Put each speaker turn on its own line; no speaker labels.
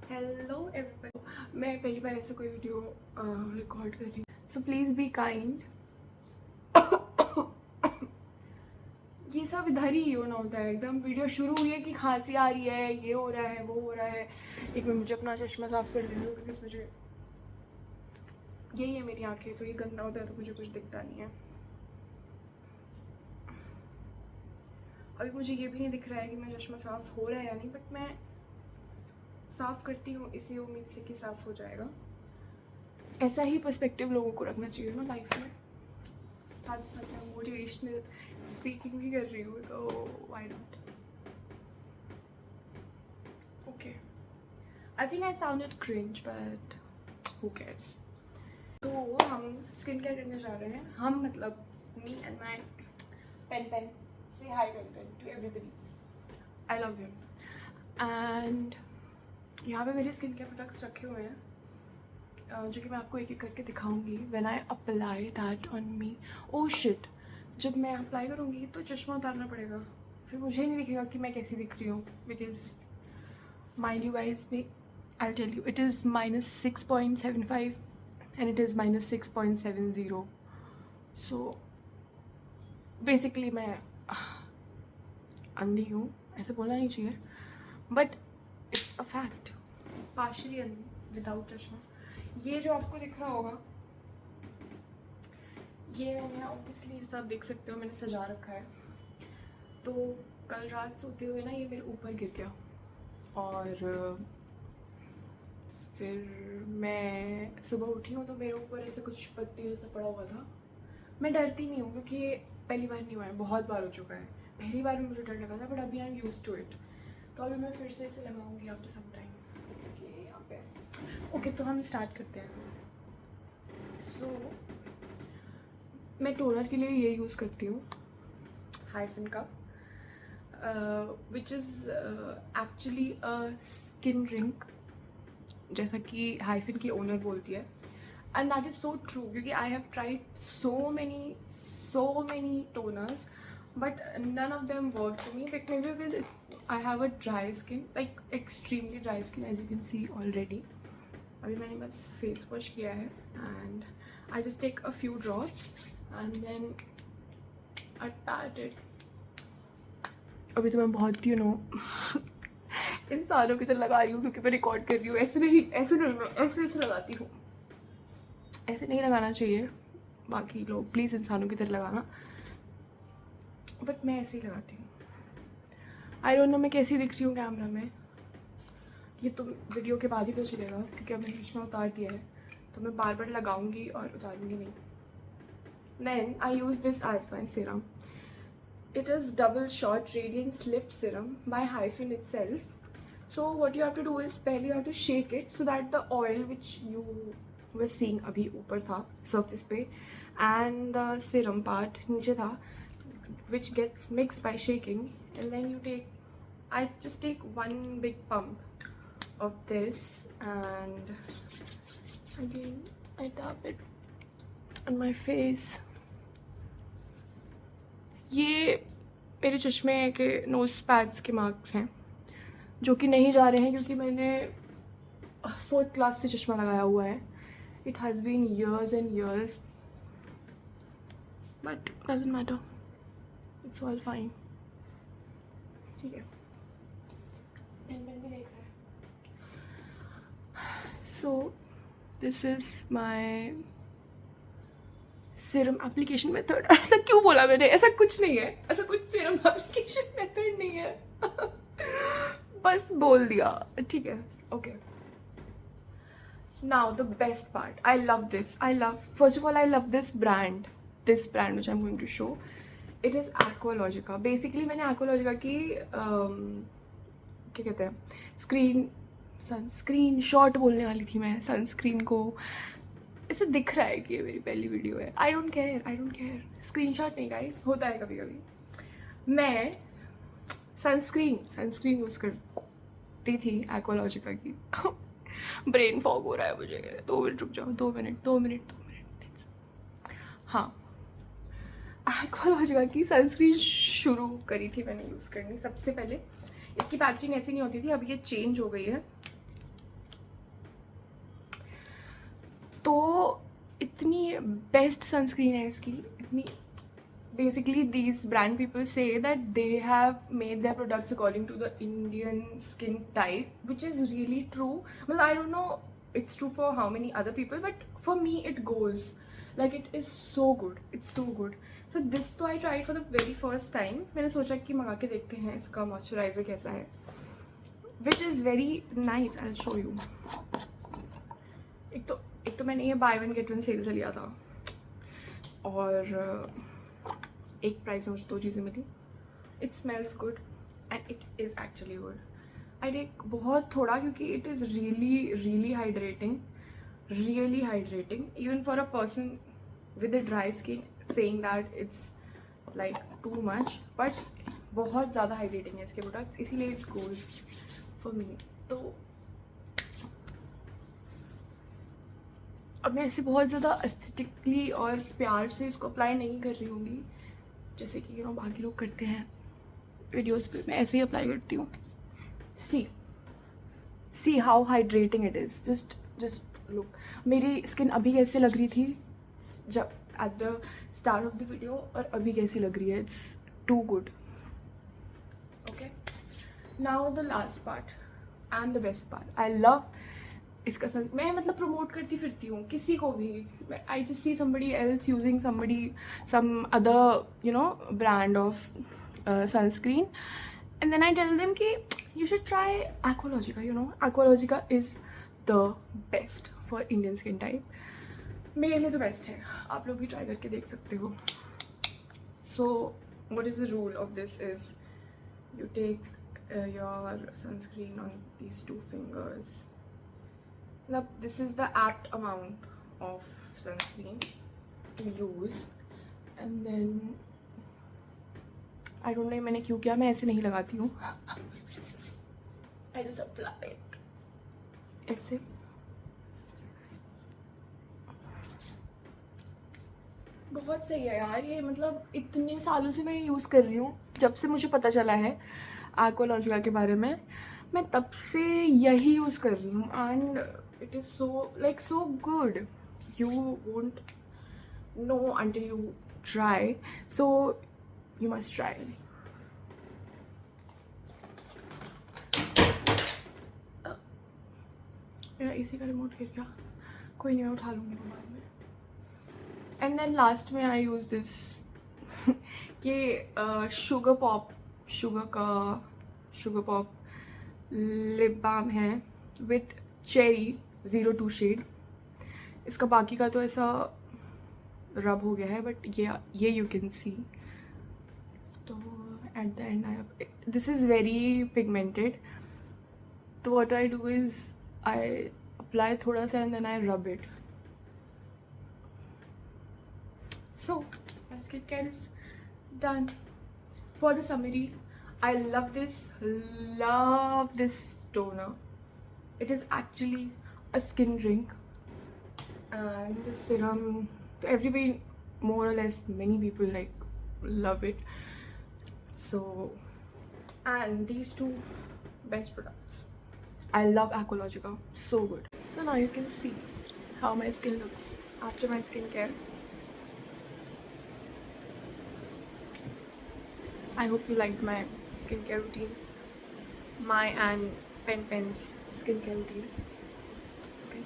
Hello everyone, मैं पहली बार ऐसा कोई वीडियो रिकॉर्ड कर रही हूँ, सो प्लीज़ बी काइंड। ये सब इधर ही होना होता है। एकदम वीडियो शुरू हुई है कि खांसी आ रही है, ये हो रहा है, वो हो रहा है। एक मिनट, मुझे अपना चश्मा साफ कर लेने दो बिकॉज मुझे यही है मेरी आंखें, तो ये गंदा होता है तो मुझे कुछ दिखता नहीं है। अभी मुझे ये भी नहीं दिख रहा है कि मेरा चश्मा साफ हो रहा है या नहीं, बट मैं साफ़ करती हूँ इसी उम्मीद से कि साफ़ हो जाएगा। ऐसा ही पर्सपेक्टिव लोगों को रखना चाहिए ना लाइफ में। साथ साथ मैं मोटिवेशनल स्पीकिंग भी कर रही हूँ, तो why not. Okay, I think I sounded cringe but who cares. तो हम स्किन केयर करने जा रहे हैं। हम मतलब मी एंड माई पेन से hi pen to everybody, I love you. And यहाँ पे मेरे स्किन केयर प्रोडक्ट्स रखे हुए हैं जो कि मैं आपको एक एक करके दिखाऊंगी। When I apply that on me, oh shit, जब मैं अप्लाई करूँगी तो चश्मा उतारना पड़ेगा, फिर मुझे ही नहीं दिखेगा कि मैं कैसी दिख रही हूँ। बिकॉज माइंड यू गाइज भी, I tell you, it is -6.75 and it is -6.70। So basically मैं अंधी हूँ, ऐसे बोलना नहीं चाहिए, but it's a fact. Partially अंधी विदाउट चश्मा। ये जो आपको दिख रहा होगा, ये मैंने ऑब्वियसली सब देख सकते हो, मैंने सजा रखा है। तो कल रात सोते हुए ना ये मेरे ऊपर गिर गया और फिर मैं सुबह उठी हूँ तो मेरे ऊपर ऐसे कुछ पत्ती ऐसा पड़ा हुआ था। मैं डरती नहीं हूँ क्योंकि ये पहली बार नहीं हुआ है, बहुत बार हो चुका है। पहली बार में मुझे डर लगा था बट अभी I am use to it. तो अभी मैं फिर से इसे लगाऊंगी आफ्टर सम टाइम। यहाँ पे ओके, तो हम स्टार्ट करते हैं। सो मैं टोनर के लिए ये यूज़ करती हूँ हाइफन का, which is actually a skin drink, जैसा कि हाइफन की ओनर बोलती है। And that is so true क्योंकि I have tried so many toners but none of them work to me, maybe because I have a dry skin, like extremely dry skin as you can see already. अभी मैंने बस face wash किया है and I just take a few drops and then I PAT it. अभी तो मैं बहुत इंसानों की तरह लगा रही हूँ क्योंकि मैं रिकॉर्ड कर रही हूँ। ऐसे नहीं मैं ऐसे लगाती हूँ। ऐसे नहीं लगाना चाहिए, बाकी लोग प्लीज़ इंसानों की तरह लगाना, बट मैं ऐसे ही लगाती हूँ। आई डोंट नो मैं कैसी दिख रही हूँ कैमरा में, ये तो वीडियो के बाद ही पता चलेगा क्योंकि अब मैंने चश्मा उतार दिया है तो मैं बार बार लगाऊंगी और उतारूंगी नहीं। Then I use this as my serum. It is double shot radiance lift serum by Hyphen itself. So what you have to do is पहले you have to shake it so that the oil which you were seeing अभी ऊपर था surface पे and the serum part नीचे था, which gets mixed by shaking, and then you take, I just take one big pump of this and again I tap it on my face. ये मेरे चश्मे के नोज़ पैड्स के marks हैं जो कि नहीं जा रहे हैं क्योंकि मैंने 4th क्लास से चश्मा लगाया हुआ है. It has been years and years but doesn't matter, it's all fine. ठीक है, पेन भी देख रहा है. So this is my serum application method. ऐसा क्यों बोला मैंने? ऐसा कुछ नहीं है, ऐसा कुछ सीरम एप्लीकेशन मेथड नहीं है. बस बोल दिया, ठीक है. Okay, now the best part. I love this. First of all I love this brand which I'm going to show. It is Aqualogica. Basically मैंने Aqualogica की क्या कहते हैं, सनस्क्रीन शॉट बोलने वाली थी मैं. सनस्क्रीन को इसे दिख रहा है कि ये मेरी पहली वीडियो है. I don't care. स्क्रीनशॉट नहीं गाइस, होता है कभी कभी. मैं सनस्क्रीन यूज़ करती थी एक्वालॉजिका की. ब्रेन फॉग हो रहा है मुझे. 2 मिनट रुक जाओ. 2 मिनट. हाँ, एक्वालॉजिका की सनस्क्रीन शुरू करी थी मैंने यूज़ करनी सबसे पहले. इसकी पैकेजिंग ऐसी नहीं होती थी, अभी ये चेंज हो गई है. तो इतनी बेस्ट सनस्क्रीन है इसकी, इतनी basically these brand people say that they have made their products according to the Indian skin type, which is really true. Well, I don't know it's true for how many other people, but for me it goes. Like it is so good, it's so good. So this तो I tried for the very first time. मैंने सोचा कि मंगा के देखते हैं इसका moisturiser कैसा है, which is very nice. I'll show you. एक तो मैंने ये buy one get one sale से लिया था, और एक प्राइस में मुझे 2 चीज़ें मिली. It smells good and it is actually good. I take बहुत थोड़ा क्योंकि it is really hydrating, even for a person with a dry skin saying that it's like too much, but बहुत ज़्यादा हाइड्रेटिंग है इसके प्रोडक्ट, इसीलिए it goes for me. तो अब मैं ऐसे बहुत ज़्यादा एस्थेटिकली और प्यार से इसको अप्लाई नहीं कर रही होंगी जैसे कि बाकी लोग करते हैं वीडियोस पे. मैं ऐसे ही अप्लाई करती हूँ. See how hydrating it is. Just look. मेरी स्किन अभी कैसे लग रही थी जब at the start of the video, और अभी कैसी लग रही है. It's too good. Okay, now the last part and the best part. I love इसका मैं मतलब प्रमोट करती फिरती हूँ किसी को भी. I just see somebody else using some other brand of sunscreen, and then I tell them कि you should try Aqualogica. Aqualogica is the best for Indian skin type. मेरे लिए तो बेस्ट है, आप लोग भी ट्राई करके देख सकते हो. So what is the rule of this is you take your sunscreen on these 2 fingers. This is the apt amount of sunscreen to use, and then I don't know मैंने क्यों किया, मैं ऐसे नहीं लगाती हूँ. I just apply it ऐसे. बहुत सही है यार ये, मतलब इतने सालों से मैं यूज़ कर रही हूँ. जब से मुझे पता चला है एक्वालॉजिका के बारे में, मैं तब से यही यूज़ कर रही हूँ. And it is so good. You won't know until you try, so you must try. मेरा एसी का रिमोट गिर गया, कोई नहीं, मैं उठा लूँगी बाद में. एंड देन लास्ट में आई यूज़ दिस ये शुगर पॉप लिप बाम है विथ चेरी 02 शेड. इसका बाकी का तो ऐसा रब हो गया है, बट ये यू कैन सी. तो at the end this is very pigmented. तो what I do is I apply थोड़ा सा and then I rub it. So my skincare is done. For the summary, I love this toner. It is actually a skin drink, and this serum, everybody, more or less, many people love it. So, and these 2 best products. I love Aqualogica, so good. So now you can see how my skin looks after my skincare. I hope you liked my skincare routine, my and Pen's skincare routine. Okay.